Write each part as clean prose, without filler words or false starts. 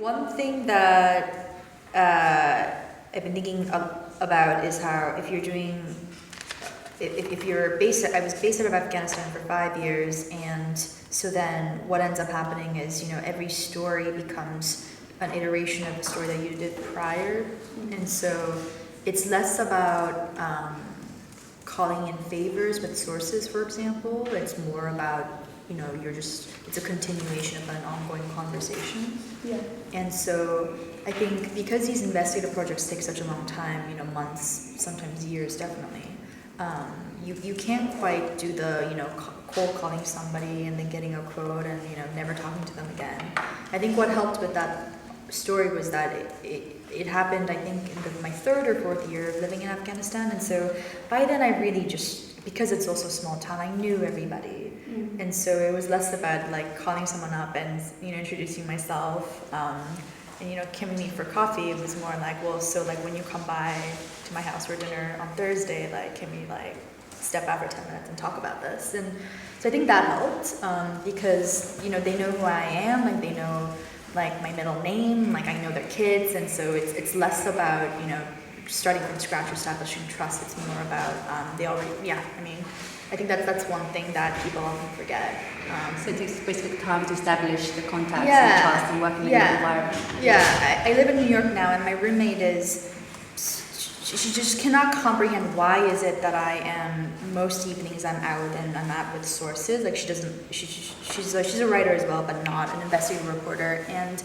One thing that I've been thinking about is how if you're doing, if you're based, I was based out of Afghanistan for 5 years, and so then what ends up happening is, every story becomes an iteration of the story that you did prior, and so it's less about calling in favors with sources, for example. It's more about, it's a continuation of an ongoing conversation. Yeah. And so I think because these investigative projects take such a long time, months, sometimes years, definitely, you can't quite do the, cold calling somebody and then getting a quote and, never talking to them again. I think what helped with that story was that it happened, I think, in my 3rd or 4th year of living in Afghanistan. And so by then I really just, because it's also a small town, I knew everybody. And so it was less about like calling someone up and, introducing myself, and, can we meet for coffee? It was more like, well, so like when you come by to my house for dinner on Thursday, like, can we like step out for 10 minutes and talk about this? And so I think that helped, because, they know who I am, like they know like my middle name, like I know their kids, and so it's less about, starting from scratch, establishing trust. It's more about, they already, I think that's one thing that people often forget. So it takes basically time to establish the contacts and trust and working in the environment. Yeah, I live in New York now, and my roommate she just cannot comprehend why is it that I am, most evenings I'm out and I'm out with sources. Like she's a writer as well, but not an investigative reporter. And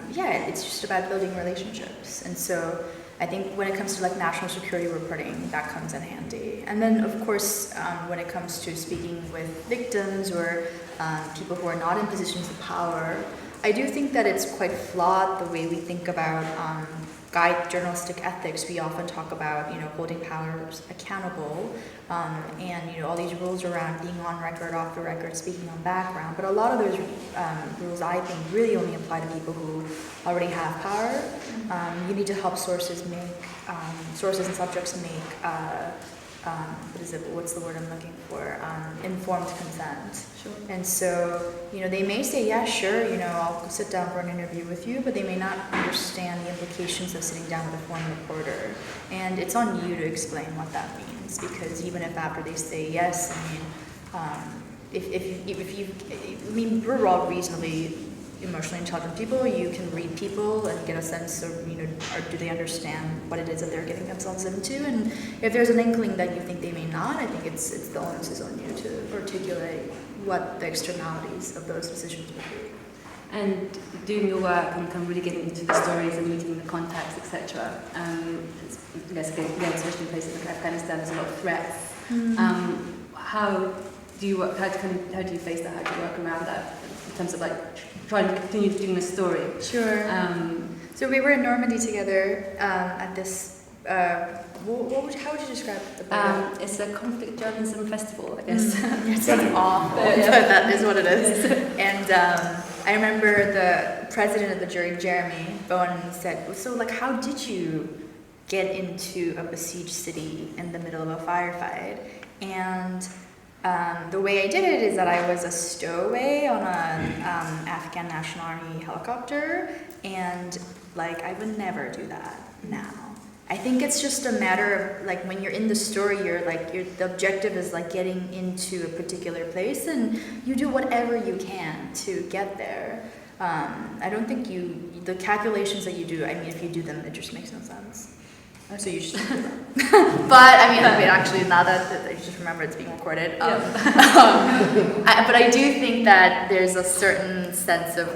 it's just about building relationships. And so I think when it comes to like national security reporting, that comes in handy. And then of course, when it comes to speaking with victims or people who are not in positions of power, I do think that it's quite flawed the way we think about guide journalistic ethics. We often talk about, holding powers accountable, and, all these rules around being on record, off the record, speaking on background. But a lot of those rules, I think, really only apply to people who already have power. You need to help sources and subjects make, what's the word I'm looking for? Informed consent. Sure. And so, they may say, yeah, sure, I'll sit down for an interview with you, but they may not understand the implications of sitting down with a foreign reporter. And it's on you to explain what that means, because even if after they say yes, we're all reasonably emotionally intelligent people. You can read people and get a sense of, do they understand what it is that they're getting themselves into? And if there's an inkling that you think they may not, I think it's the onus is on you to articulate what the externalities of those decisions would be. And doing your work and kind of really getting into the stories and meeting the contacts, etc. Especially in places like Afghanistan, there's a lot of threats. How do you work? How do you face that? How do you work around that in terms of like trying to continue doing the story? Sure. So we were in Normandy together at this. How would you describe the program? It's a conflict journalism festival, I guess. It sounds awful, but that is what it is. And I remember the president of the jury, Jeremy Bowen, said, "So, like, how did you get into a besieged city in the middle of a firefight?" And the way I did it is that I was a stowaway on an Afghan National Army helicopter, and like I would never do that now. I think it's just a matter of like when you're in the story, the objective is like getting into a particular place, and you do whatever you can to get there. I don't think the calculations that you do. I mean, if you do them, it just makes no sense. So you should do them. But I mean, actually, now that I just remember it's being recorded. But I do think that there's a certain sense of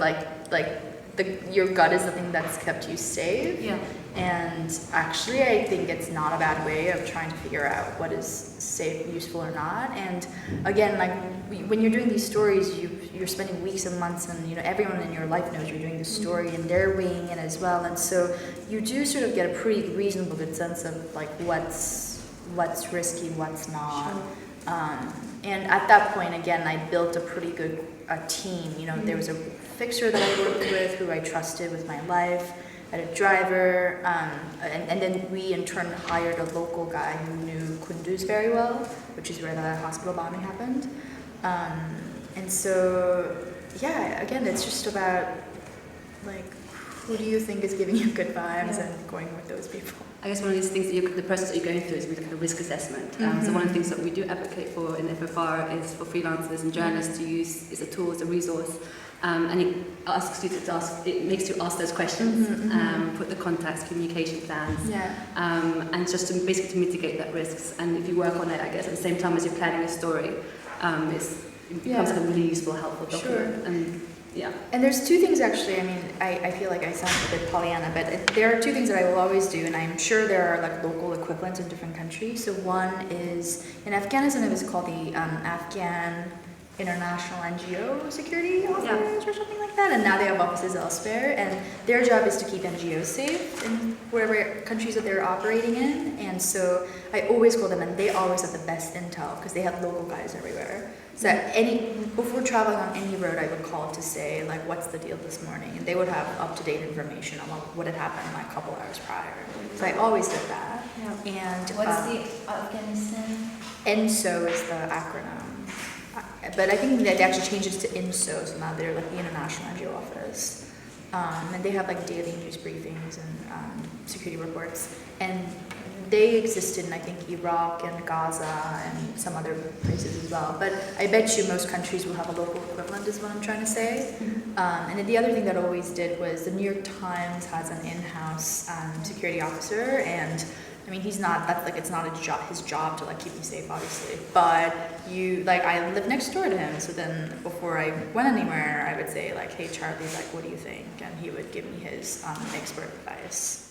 your gut is the thing that's kept you safe. Yeah. And actually, I think it's not a bad way of trying to figure out what is safe, useful, or not. And again, like when you're doing these stories, you're spending weeks and months, and everyone in your life knows you're doing this story, and they're weighing in as well. And so you do sort of get a pretty reasonable good sense of like what's risky, what's not. Sure. And at that point, again, I built a pretty good team. There was a fixer that I worked with who I trusted with my life. I had a driver, and then we in turn hired a local guy who knew Kunduz very well, which is where the hospital bombing happened. And so, yeah, again, it's just about Like, who do you think is giving you good vibes and going with those people? I guess one of these things that the process that you're going through is really kind of risk assessment. So one of the things that we do advocate for in FFR is for freelancers and journalists to use as a tool, as a resource, and it asks you to ask. It makes you ask those questions, put the contacts, communication plans, and just to basically to mitigate that risks. And if you work on it, I guess at the same time as you're planning a story, it becomes like a really useful, helpful document. And and there's two things actually. I mean, I feel like I sound a bit Pollyanna, but there are two things that I will always do, and I'm sure there are like local equivalents in different countries. So one is in Afghanistan, it was called the Afghan International NGO Security Office or something like that, and now they have offices elsewhere, and their job is to keep NGOs safe in wherever countries that they're operating in. And so I always call them, and they always have the best intel because they have local guys everywhere. So before traveling on any road, I would call to say, like, what's the deal this morning? And they would have up-to-date information on what had happened like a couple hours prior. So I always did that. And what's the Afghanistan? ENSO is the acronym. But I think that they actually changed it to INSO, so now they're like the International NGO Office. And they have like daily news briefings and security reports. And they existed in, I think, Iraq and Gaza and some other places as well. But I bet you most countries will have a local equivalent, is what I'm trying to say. And then the other thing that I always did was the New York Times has an in-house security officer, and I mean, he's not, that's like, it's not his job to like keep you safe, obviously. But I live next door to him, so then before I went anywhere, I would say like, hey Charlie, like, what do you think? And he would give me his expert advice.